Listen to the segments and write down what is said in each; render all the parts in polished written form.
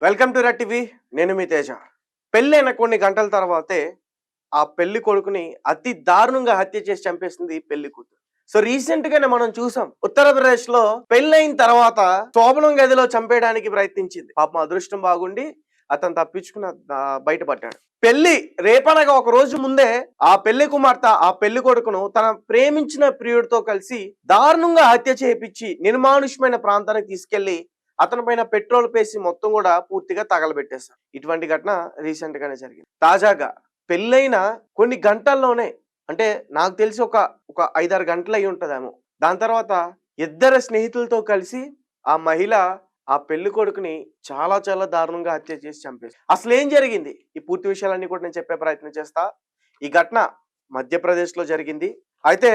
Welcome to red TV. నేను మీ తేజ. పెళ్ళైన కొన్ని గంటల తర్వాతే ఆ పెళ్లి కొడుకుని అతి దారుణంగా హత్య చేసి చంపేసింది పెళ్లి కూతురు. సో రీసెంట్ గానే మనం చూసాం, ఉత్తరప్రదేశ్ లో పెళ్ళైన తర్వాత శోభనం గదిలో చంపేయడానికి ప్రయత్నించింది. పాపం అదృష్టం బాగుండి అతను తప్పించుకుని బయటపడ్డాడు. పెళ్లి రేపనగా ఒక రోజు ముందే ఆ పెళ్లి కుమార్తె ఆ పెళ్లి కొడుకును తన ప్రేమించిన ప్రియుడితో కలిసి దారుణంగా హత్య చేయించి నిర్మానుష్యమైన ప్రాంతానికి తీసుకెళ్లి అతని పైన పెట్రోల్ పేసి మొత్తం కూడా పూర్తిగా తగలబెట్టేశారు. ఇటువంటి ఘటన రీసెంట్ గానే జరిగింది. తాజాగా పెళ్ళైన కొన్ని గంటల్లోనే, అంటే నాకు తెలిసి ఒక ఒక 5-6 గంటలు అయి ఉంటదేమో, దాని తర్వాత ఇద్దరు స్నేహితులతో కలిసి ఆ మహిళ ఆ పెళ్లి కొడుకుని చాలా చాలా దారుణంగా హత్య చేసి చంపేసి. అసలు ఏం జరిగింది, ఈ పూర్తి విషయాలన్నీ కూడా నేను చెప్పే ప్రయత్నం చేస్తా. ఈ ఘటన మధ్యప్రదేశ్ లో జరిగింది. అయితే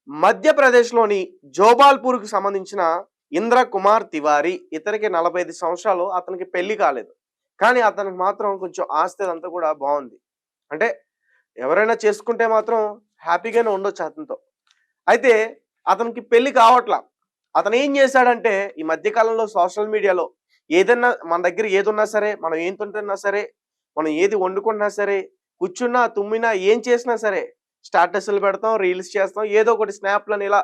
మధ్యప్రదేశ్ లోని జోబాల్పూర్ కు సంబంధించిన ఇంద్ర కుమార్ తివారీ, ఇతనికి 45 సంవత్సరాలు. అతనికి పెళ్లి కాలేదు, కానీ అతనికి మాత్రం కొంచెం ఆస్తి అంతా కూడా బాగుంది. అంటే ఎవరైనా చేసుకుంటే మాత్రం హ్యాపీగానే ఉండొచ్చు అతనితో. అయితే అతనికి పెళ్లి కావట్లా. అతను ఏం చేశాడంటే, ఈ మధ్య కాలంలో సోషల్ మీడియాలో ఏదన్నా మన దగ్గర ఏదున్నా సరే, మనం ఏం తింటున్నా సరే, మనం ఏది వండుకున్నా సరే, కూర్చున్నా తుమ్మినా ఏం చేసినా సరే స్టాటస్లు పెడతాం, రీల్స్ చేస్తాం, ఏదో ఒకటి స్నాప్లని, ఇలా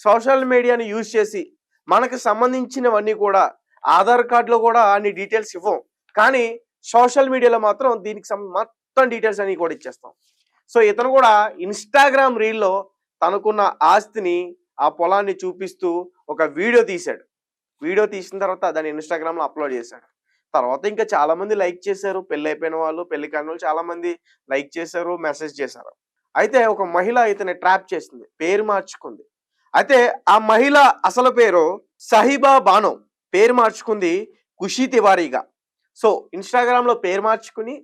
సోషల్ మీడియాని యూజ్ చేసి మనకు సంబంధించినవన్నీ కూడా ఆధార్ కార్డులో కూడా అన్ని డీటెయిల్స్ ఇవ్వం, కానీ సోషల్ మీడియాలో మాత్రం దీనికి మొత్తం డీటెయిల్స్ అన్ని కూడా ఇచ్చేస్తాం. సో ఇతను కూడా ఇన్స్టాగ్రామ్ రీల్లో తనకున్న ఆస్తిని, ఆ పొలాన్ని చూపిస్తూ ఒక వీడియో తీశాడు. వీడియో తీసిన తర్వాత దాన్ని ఇన్స్టాగ్రామ్లో అప్లోడ్ చేశాడు. తర్వాత ఇంకా చాలా మంది లైక్ చేశారు. పెళ్లి అయిపోయిన వాళ్ళు, పెళ్లి కాని వాళ్ళు చాలా మంది లైక్ చేశారు, మెసేజ్ చేశారు. అయితే ఒక మహిళ ఇతని ట్రాప్ చేసింది, పేరు మార్చుకుంది. అయితే ఆ మహిళ అసలు పేరు సహిబా బానో, పేరు మార్చుకుంది ఖుషీ తివారీగా. సో ఇన్స్టాగ్రామ్ లో పేరు మార్చుకుని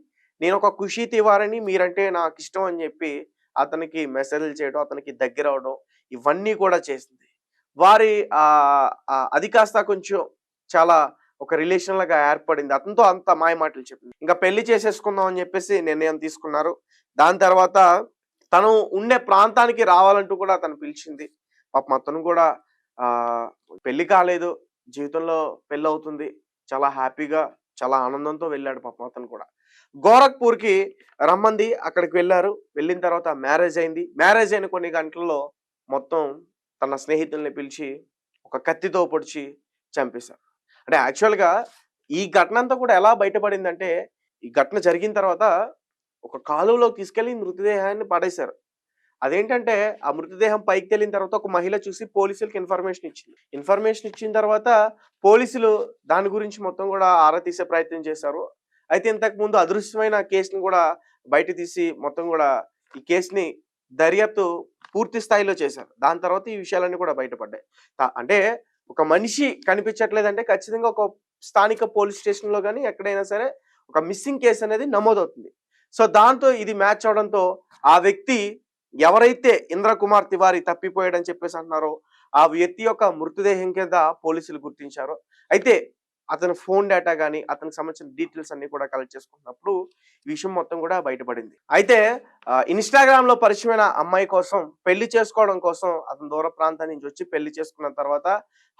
నేను ఒక ఖుషీ తివారీని, మీరంటే నాకు ఇష్టం అని చెప్పి అతనికి మెసేజ్లు చేయడం, అతనికి దగ్గర అవడం, ఇవన్నీ కూడా చేసింది. వారి అది కాస్త కొంచెం చాలా ఒక రిలేషన్ లాగా ఏర్పడింది. అతనితో అంత మాయ మాటలు చెప్పింది. ఇంకా పెళ్లి చేసేసుకుందాం అని చెప్పేసి నిర్ణయం తీసుకున్నారు. దాని తర్వాత తను ఉండే ప్రాంతానికి రావాలంటూ కూడా అతను పిలిచింది. పాపం అతను కూడా పెళ్లి కాలేదు, జీవితంలో పెళ్ళి అవుతుంది, చాలా హ్యాపీగా చాలా ఆనందంతో వెళ్ళాడు. పాపం అతను కూడా గోరఖ్పూర్కి రమ్మంది, అక్కడికి వెళ్ళారు. వెళ్ళిన తర్వాత మ్యారేజ్ అయింది. మ్యారేజ్ అయిన కొన్ని గంటల్లో మొత్తం తన స్నేహితుల్ని పిలిచి ఒక కత్తితో పొడిచి చంపేశారు. అంటే యాక్చువల్గా ఈ ఘటన అంతా కూడా ఎలా బయటపడిందంటే, ఈ ఘటన జరిగిన తర్వాత ఒక కాలువలోకి తీసుకెళ్లి మృతదేహాన్ని పడేశారు. అదేంటంటే ఆ మృతదేహం పైకి తేలిన తర్వాత ఒక మహిళ చూసి పోలీసులకు ఇన్ఫర్మేషన్ ఇచ్చింది. ఇన్ఫర్మేషన్ ఇచ్చిన తర్వాత పోలీసులు దాని గురించి మొత్తం కూడా ఆరా తీసే ప్రయత్నం చేశారు. అయితే ఇంతకు ముందు అదృశ్యమైన కేసుని కూడా బయట తీసి మొత్తం కూడా ఈ కేసుని దర్యాప్తు పూర్తి స్థాయిలో చేశారు. దాని తర్వాత ఈ విషయాలన్నీ కూడా బయటపడ్డాయి. అంటే ఒక మనిషి కనిపించట్లేదంటే ఖచ్చితంగా ఒక స్థానిక పోలీస్ స్టేషన్లో కానీ ఎక్కడైనా సరే ఒక మిస్సింగ్ కేసు అనేది నమోదవుతుంది. సో దాంతో ఇది మ్యాచ్ అవడంతో ఆ వ్యక్తి ఎవరైతే ఇంద్ర కుమార్ తివారీ తప్పిపోయాడని చెప్పేసి అంటున్నారో ఆ వ్యక్తి యొక్క మృతదేహం కింద పోలీసులు గుర్తించారు. అయితే అతని ఫోన్ డేటా కానీ అతనికి సంబంధించిన డీటెయిల్స్ అన్ని కూడా కలెక్ట్ చేసుకున్నప్పుడు ఈ విషయం మొత్తం కూడా బయటపడింది. అయితే ఇన్స్టాగ్రామ్ లో పరిచయమైన అమ్మాయి కోసం పెళ్లి చేసుకోవడం కోసం అతను దూర ప్రాంతం నుంచి వచ్చి పెళ్లి చేసుకున్న తర్వాత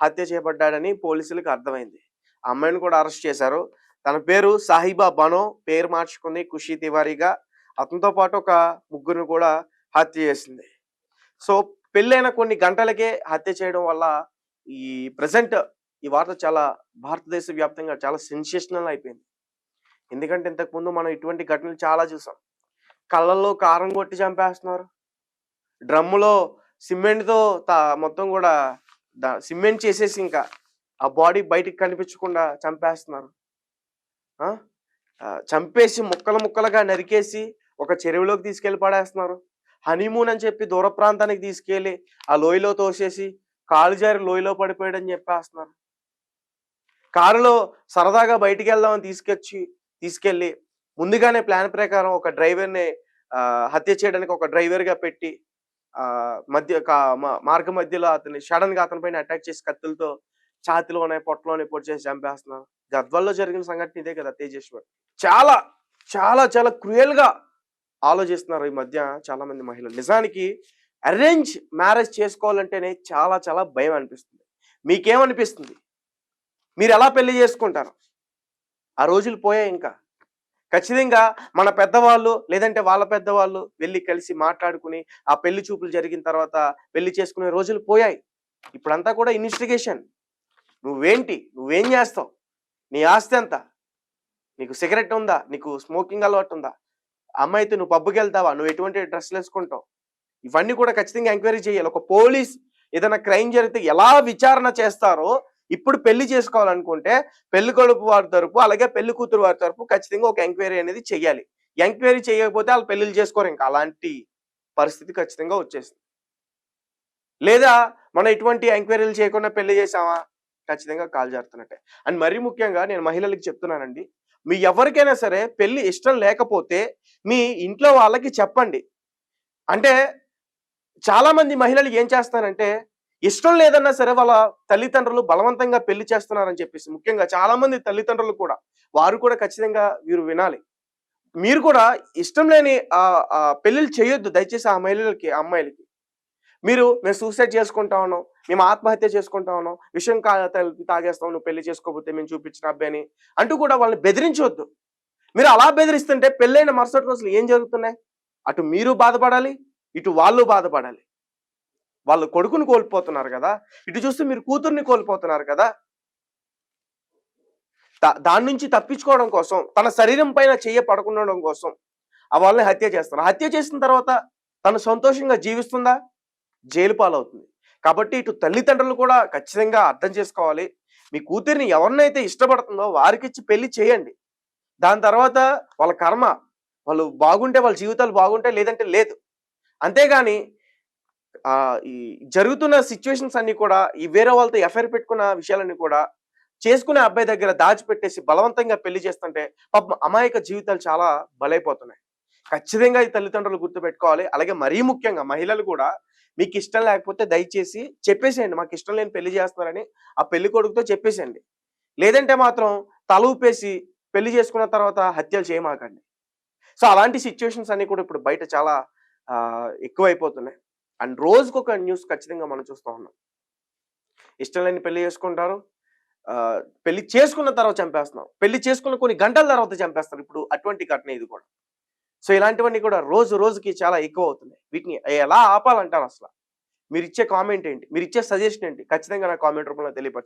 హత్య చేయబడ్డాడని పోలీసులకు అర్థమైంది. ఆ అమ్మాయిని కూడా అరెస్ట్ చేశారు. తన పేరు సాహిబా బానో, పేరు మార్చుకుంది ఖుషీ తివారీగా. అతనితో పాటు ఒక ముగ్గురిని కూడా హత్య చేసింది. సో పెళ్ళైన కొన్ని గంటలకే హత్య చేయడం వల్ల ఈ ప్రజెంట్ ఈ వార్త చాలా భారతదేశ వ్యాప్తంగా చాలా సెన్సేషనల్ అయిపోయింది. ఎందుకంటే ఇంతకు ముందు మనం ఇటువంటి ఘటనలు చాలా చూసాం. కళ్ళల్లో కారం కొట్టి చంపేస్తున్నారు, డ్రమ్ములో సిమెంట్తో మొత్తం కూడా సిమెంట్ చేసేసి ఇంకా ఆ బాడీ బయటికి కనిపించకుండా చంపేస్తున్నారు. చంపేసి ముక్కలు ముక్కలుగా నరికేసి ఒక చెరువులోకి తీసుకెళ్లి పడేస్తున్నారు. హనీమూన్ అని చెప్పి దూర ప్రాంతానికి తీసుకెళ్లి ఆ లోయలో తోసేసి కాలు జారి లోయలో పడిపోయాడని చెప్పేస్తున్నారు. కారులో సరదాగా బయటికి వెళ్దామని తీసుకెళ్లి ముందుగానే ప్లాన్ ప్రకారం ఒక డ్రైవర్ని హత్య చేయడానికి ఒక డ్రైవర్ గా పెట్టి మార్గ మధ్యలో అతన్ని సడన్ గా అతని పైన అటాక్ చేసి కత్తులతో ఛాతిలోనే పొట్టలోనే పొడి చేసి చంపేస్తున్నారు. గద్వాల్లో జరిగిన సంఘటన ఇదే కదా తేజేశ్వర్. చాలా చాలా చాలా క్రూయల్ గా ఆలోచిస్తున్నారు ఈ మధ్య చాలా మంది మహిళలు. నిజానికి అరేంజ్ మ్యారేజ్ చేసుకోవాలంటేనే చాలా చాలా భయం అనిపిస్తుంది. మీకేమనిపిస్తుంది? మీరు ఎలా పెళ్లి చేసుకుంటారు? ఆ రోజులు పోయాయి ఇంకా. ఖచ్చితంగా మన పెద్దవాళ్ళు లేదంటే వాళ్ళ పెద్దవాళ్ళు వెళ్లి కలిసి మాట్లాడుకుని, ఆ పెళ్లి చూపులు జరిగిన తర్వాత పెళ్లి చేసుకునే రోజులు పోయాయి. ఇప్పుడంతా కూడా ఇన్వెస్టిగేషన్. నువ్వేంటి? నువ్వేం జేస్తావు? నీ ఆస్తి ఎంత? నీకు సిగరెట్ ఉందా? నీకు స్మోకింగ్ అలవాటుందా? అమ్మాయితో నువ్వు పబ్‌కెళ్తావా? నువ్వు ఎటువంటి డ్రెస్సులేసుకుంటావు? ఇవన్నీ కూడా ఖచ్చితంగా ఎంక్వైరీ చేయాలి. ఒక పోలీస్ ఏదైనా క్రైమ్ జరిగితే ఎలా విచారణ చేస్తారో, ఇప్పుడు పెళ్లి చేసుకోవాలనుకుంటే పెళ్లి కొడుకు వారి తరపు, అలాగే పెళ్లి కూతురు వారి తరపు ఖచ్చితంగా ఒక ఎంక్వైరీ అనేది చెయ్యాలి. ఎంక్వైరీ చేయకపోతే ఆళ్ళు పెళ్లిళ్లు చేసుకోరింక. అలాంటి పరిస్థితి ఖచ్చితంగా వచ్చేసింది. లేదా మనం ఎటువంటి ఎంక్వైరీలు చేయకుండా పెళ్లి చేసామా? ఖచ్చితంగా కాలు జారుతున్నట్టే. అండ్ మరీ ముఖ్యంగా నేను మహిళలకి చెప్తున్నానండి. మీ ఎవరికైనా సరే పెళ్లి ఇష్టం లేకపోతే మీ ఇంట్లో వాళ్ళకి చెప్పండి. అంటే చాలా మంది మహిళలు ఏం చేస్తారంటే, ఇష్టం లేదన్నా సరే వాళ్ళ తల్లిదండ్రులు బలవంతంగా పెళ్లి చేస్తున్నారని చెప్పేసి, ముఖ్యంగా చాలా మంది తల్లిదండ్రులు కూడా, వారు కూడా ఖచ్చితంగా వీరు వినాలి. మీరు కూడా ఇష్టం లేని పెళ్లిలు చేయొద్దు దయచేసి ఆ మహిళలకి, ఆ అమ్మాయిలకి. మేము సూసైడ్ చేసుకుంటా ఉన్నాం, మేము ఆత్మహత్య చేసుకుంటా ఉన్నాం, విషం తాగేస్తాం నువ్వు పెళ్లి చేసుకోకపోతే మేము చూపించిన అబ్బాయిని అంటూ కూడా వాళ్ళని బెదిరించొద్దు. మీరు అలా బెదిరిస్తుంటే పెళ్ళైన మరుసటి రోజులు ఏం జరుగుతున్నాయి? అటు మీరు బాధపడాలి, ఇటు వాళ్ళు బాధపడాలి. వాళ్ళు కొడుకుని కోల్పోతున్నారు గదా! ఇటు చూస్తే మీరు కూతుర్ని కోల్పోతున్నారు కదా! దాని నుంచి తప్పించుకోవడం కోసం, తన శరీరం పైన చెయ్య పడకుండడం కోసం వాళ్ళని హత్య చేస్తున్నారు. హత్య చేసిన తర్వాత తను సంతోషంగా జీవిస్తుందా? జైలు పాలవుతుంది. కాబట్టి ఇటు తల్లిదండ్రులు కూడా ఖచ్చితంగా అర్థం చేసుకోవాలి. మీ కూతురిని ఎవరినైతే ఇష్టపడుతుందో వారికిచ్చి పెళ్లి చేయండి. దాని తర్వాత వాళ్ళ కర్మ. వాళ్ళు బాగుంటే వాళ్ళ జీవితాలు బాగుంటాయి. లేదంటే లేదు. అంతేగాని ఈ జరుగుతున్న సిట్యుయేషన్స్ అన్నీ కూడా ఈ వేరే వాళ్ళతో ఎఫైర్ పెట్టుకున్న విషయాలన్నీ కూడా చేసుకునే అబ్బాయి దగ్గర దాచిపెట్టేసి బలవంతంగా పెళ్లి చేస్తుంటే పాపం అమాయక జీవితాలు చాలా బలైపోతున్నాయి. ఖచ్చితంగా ఈ తల్లిదండ్రులు గుర్తుపెట్టుకోవాలి. అలాగే మరీ ముఖ్యంగా మహిళలు కూడా మీకు ఇష్టం లేకపోతే దయచేసి చెప్పేసేయండి. మాకు ఇష్టం లేని పెళ్లి చేస్తున్నారని ఆ పెళ్లి కొడుకుతో చెప్పేసేయండి. లేదంటే మాత్రం తల ఊపేసి పెళ్లి చేసుకున్న తర్వాత హత్యలు చేయమాకండి. సో అలాంటి సిట్యుయేషన్స్ అన్ని కూడా ఇప్పుడు బయట చాలా ఎక్కువైపోతున్నాయి. అండ్ రోజుకొక న్యూస్ ఖచ్చితంగా మనం చూస్తూ ఉన్నాం. ఇష్టం లేని పెళ్లి చేసుకుంటారు. పెళ్లి చేసుకున్న తర్వాత చంపేస్తున్నాం. పెళ్లి చేసుకున్న కొన్ని గంటల తర్వాత చంపేస్తారు. ఇప్పుడు అటువంటి ఘటన ఇది కూడా. సో ఇలాంటివన్నీ కూడా రోజు రోజుకి చాలా ఎక్కువ అవుతున్నాయి. వీటిని ఎలా ఆపాలంటారు అసల? మీరిచ్చే కామెంట్ ఏంటి? మీరిచ్చే సజెషన్ ఏంటి? ఖచ్చితంగా నాకు కామెంట్ రూపంలో తెలియపరచండి.